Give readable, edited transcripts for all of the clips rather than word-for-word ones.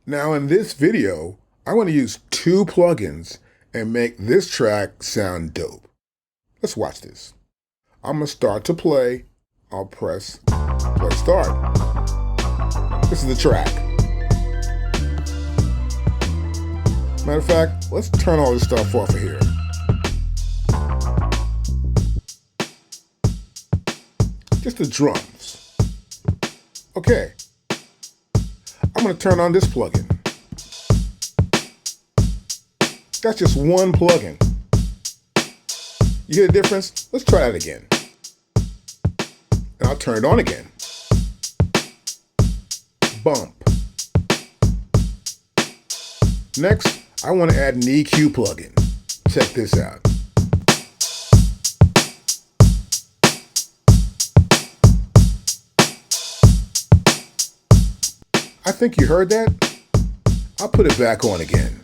Now in this video, I want to use two plugins and make this track sound dope. Let's watch this. I'm going to start to play. I'll press play start. This is the track. Matter of fact, let's turn all this stuff off of here. Just the drums. Okay. I'm going to turn on this plugin. That's just one plugin. You hear the difference? Let's try that again. And I'll turn it on again. Bump. Next, I want to add an EQ plugin. Check this out. I think you heard that. I'll put it back on again.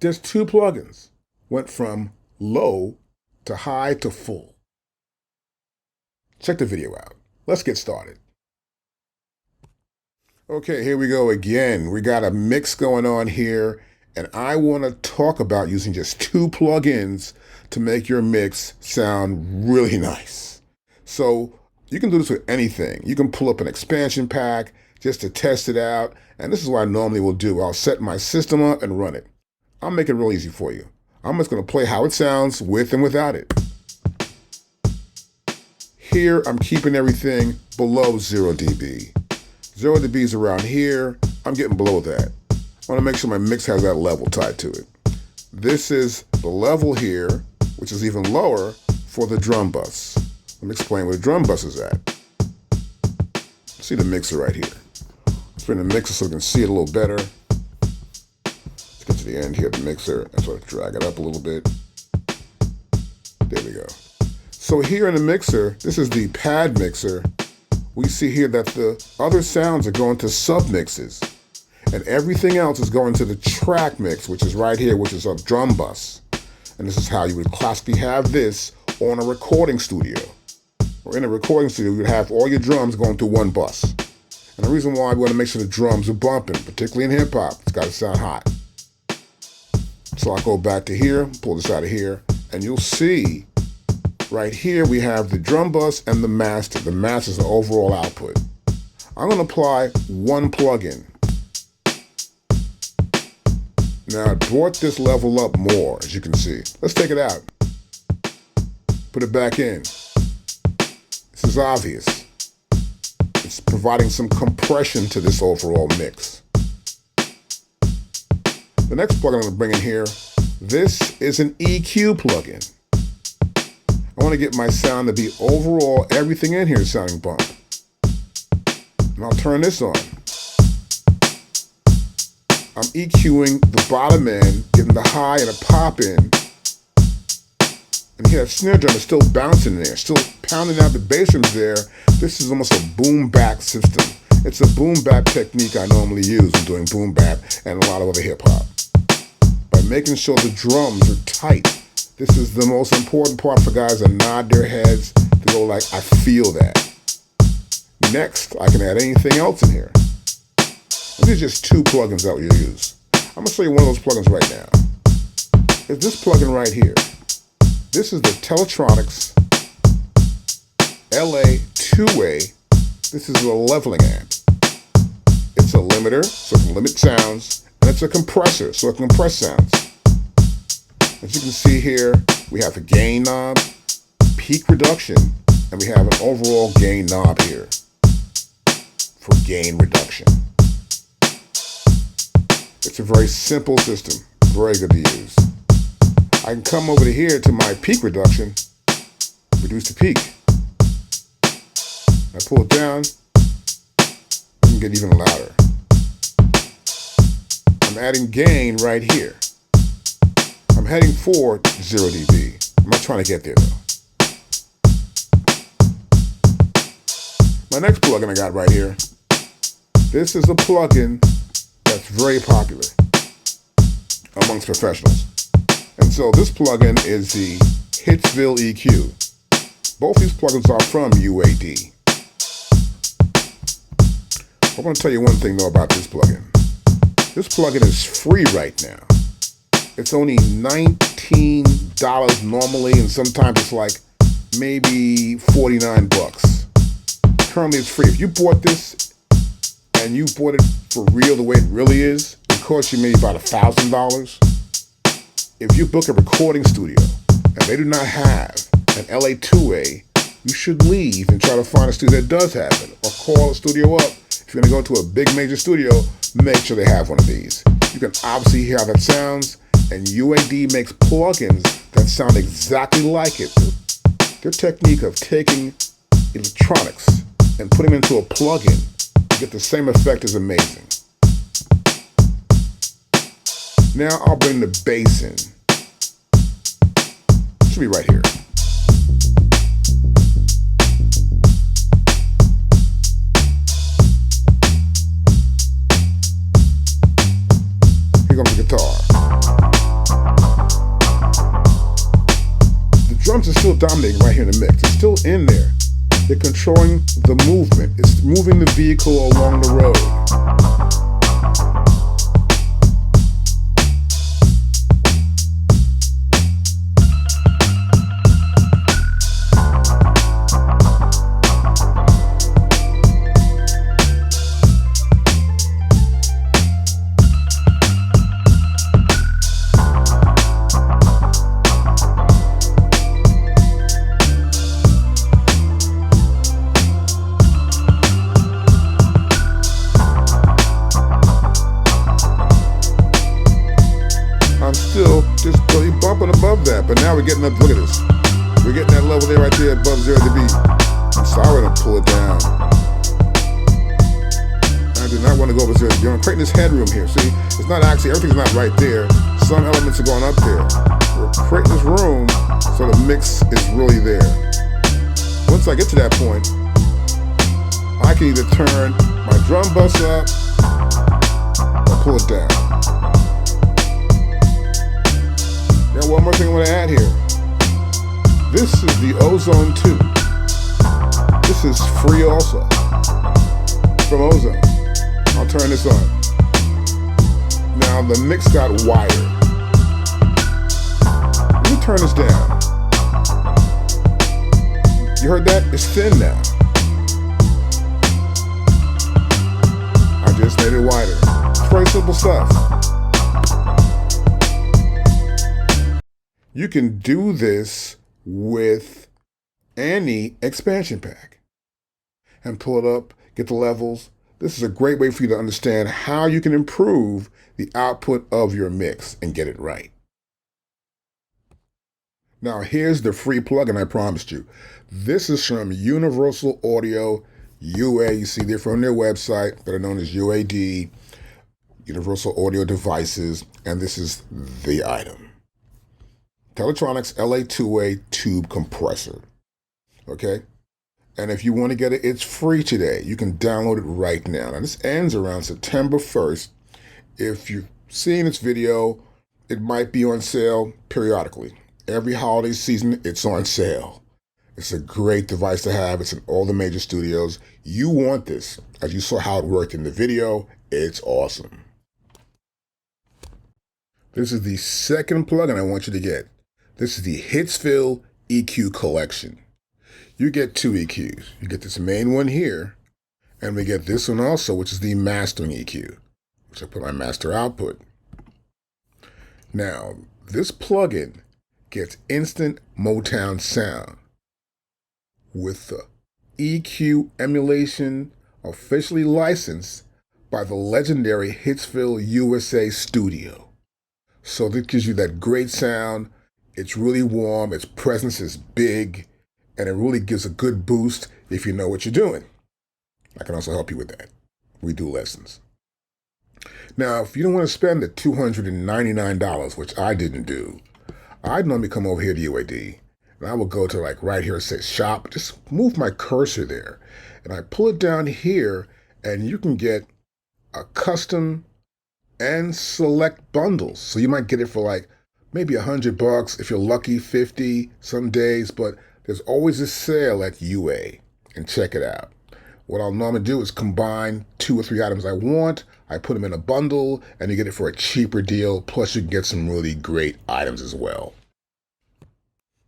Just two plugins. Went from low to high to full. Check the video out. Let's get started. Okay, here we go again. We got a mix going on here, and I want to talk about using just two plugins to make your mix sound really nice. So you can do this with anything. You can pull up an expansion pack just to test it out, and this is what I normally will do. I'll set my system up and run it. I'll make it real easy for you. I'm just going to play how it sounds with and without it. Here, I'm keeping everything below 0 dB. 0 dB is around here. I'm getting below that. I want to make sure my mix has that level tied to it. This is the level here, which is even lower for the drum bus. Let me explain where the drum bus is at. See the mixer right here. Let's bring the mixer so we can see it a little better. Let's get to the end here of the mixer and sort of drag it up a little bit. There we go. So here in the mixer, this is the pad mixer. We see here that the other sounds are going to submixes, and everything else is going to the track mix, which is right here, which is a drum bus. And this is how you would classically have this on a recording studio. Or in a recording studio, you would have all your drums going through one bus. And the reason why we want to make sure the drums are bumping, particularly in hip hop, it's got to sound hot. So I'll go back to here, pull this out of here, and you'll see right here we have the drum bus and the master. The master is the overall output. I'm going to apply one plugin. Now it brought this level up more, as you can see. Let's take it out. Put it back in. This is obvious. It's providing some compression to this overall mix. The next plugin I'm going to bring in here, this is an EQ plugin. I want to get my sound to be overall, everything in here is sounding bump. And I'll turn this on. I'm EQing the bottom end, getting the high and a pop in. And here that snare drum is still bouncing there, still pounding out the bass drums there. This is almost a boom bap system. It's a boom bap technique I normally use when doing boom bap and a lot of other hip hop. By making sure the drums are tight. This is the most important part for guys to nod their heads, to go like, I feel that. Next, I can add anything else in here. And these are just two plugins that we use. I'm going to show you one of those plugins right now. It's this plugin right here. This is the Teletronics LA 2-way. This is a leveling amp. It's a limiter, so it can limit sounds, and it's a compressor, so it can compress sounds. As you can see here, we have a gain knob, peak reduction, and we have an overall gain knob here for gain reduction. It's a very simple system, very good to use. I can come over to here to my peak reduction, reduce the peak. I pull it down, I can get even louder. I'm adding gain right here. I'm heading for 0 dB. I'm not trying to get there though. My next plugin I got right here, this is a plugin that's very popular amongst professionals. And so this plugin is the Hitsville EQ. Both these plugins are from UAD. I want to tell you one thing though about this plugin. This plugin is free right now. It's only $19 normally, and sometimes it's like maybe 49 bucks. Currently it's free. If you bought this and you bought it for real the way it really is, it costs you maybe about $1,000. If you book a recording studio and they do not have an LA2A, you should leave and try to find a studio that does have it, or call a studio up. If you're going to go to a big major studio, make sure they have one of these. You can obviously hear how that sounds, and UAD makes plugins that sound exactly like it. Their technique of taking electronics and putting them into a plugin to get the same effect is amazing. Now I'll bring the bass in. It should be right here. Here comes the guitar. The drums are still dominating right here in the mix. It's still in there. They're controlling the movement. It's moving the vehicle along the road. Still just bumping above that, but now we're getting up. Look at this. We're getting that level there right there above 0 dB. So I want to pull it down. I do not want to go over 0 dB. I'm creating this headroom here. See, it's not actually, everything's not right there. Some elements are going up there. We're creating this room so the mix is really there. Once I get to that point, I can either turn my drum bus up or pull it down. Now one more thing I want to add here. This is the Ozone 2. This is free also from Ozone. I'll turn this on. Now the mix got wider. Let me turn this down. You heard that? It's thin now. I just made it wider. It's very simple stuff. You can do this with any expansion pack and pull it up, get the levels. This is a great way for you to understand how you can improve the output of your mix and get it right. Now here's the free plugin I promised you. This is from Universal Audio UA. You see they're from their website that are known as UAD, Universal Audio Devices, and this is the item. Teletronics LA2A tube compressor, okay? And if you want to get it, it's free today. You can download it right now. Now this ends around September 1st. If you're seeing this video, it might be on sale periodically. Every holiday season, it's on sale. It's a great device to have. It's in all the major studios. You want this. As you saw how it worked in the video, it's awesome. This is the second plugin I want you to get. This is the Hitsville EQ collection. You get two EQs. You get this main one here, and we get this one also, which is the mastering EQ, which I put my master output. Now, this plugin gets instant Motown sound with the EQ emulation officially licensed by the legendary Hitsville USA studio. So this gives you that great sound. It's really warm, its presence is big, and it really gives a good boost if you know what you're doing. I can also help you with that. We do lessons. Now, if you don't want to spend the $299, which I didn't do, I'd normally come over here to UAD, and I will go to like right here, it says shop, just move my cursor there, and I pull it down here, and you can get a custom and select bundles. So you might get it for like maybe $100 if you're lucky, 50 some days, but there's always a sale at UA, and check it out. What I'll normally do is combine 2 or 3 items I want, I put them in a bundle, and you get it for a cheaper deal, plus you can get some really great items as well.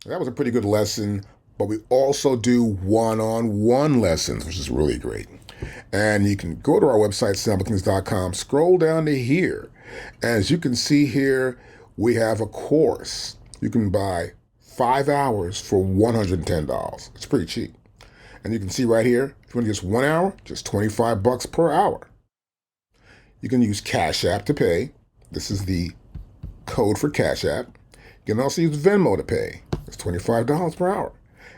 That was a pretty good lesson, but we also do one-on-one lessons, which is really great. And you can go to our website, SampleKings.com, scroll down to here. As you can see here, we have a course. You can buy 5 hours for $110. It's pretty cheap. And you can see right here, if you want just 1 hour, just $25 per hour. You can use Cash App to pay. This is the code for Cash App. You can also use Venmo to pay. It's $25 per hour.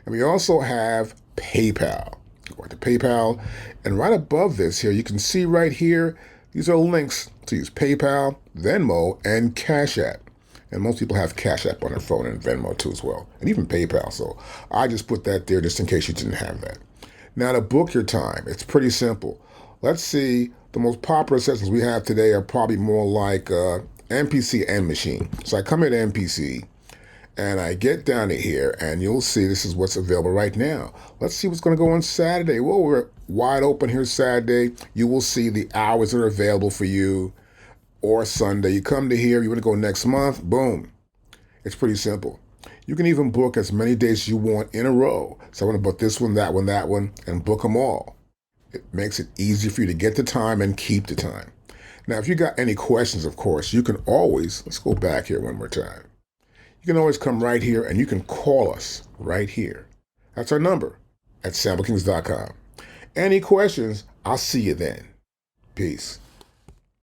And we also have PayPal. Go to PayPal, and right above this here, you can see right here, these are links to use PayPal, Venmo, and Cash App. And most people have Cash App on their phone and Venmo too as well, and even PayPal. So I just put that there just in case you didn't have that. Now to book your time, it's pretty simple. Let's see, the most popular sessions we have today are probably more like MPC and machine. So I come here to MPC, and I get down to here, and you'll see this is what's available right now. Let's see what's going to go on Saturday. Well, we're wide open here Saturday. You will see the hours that are available for you, or Sunday. You come to here, you want to go next month, boom. It's pretty simple. You can even book as many days as you want in a row. So I want to book this one, that one, that one, and book them all. It makes it easy for you to get the time and keep the time. Now, if you got any questions, of course, you can always, let's go back here one more time. You can always come right here and you can call us right here. That's our number at SampleKings.com. Any questions, I'll see you then. Peace.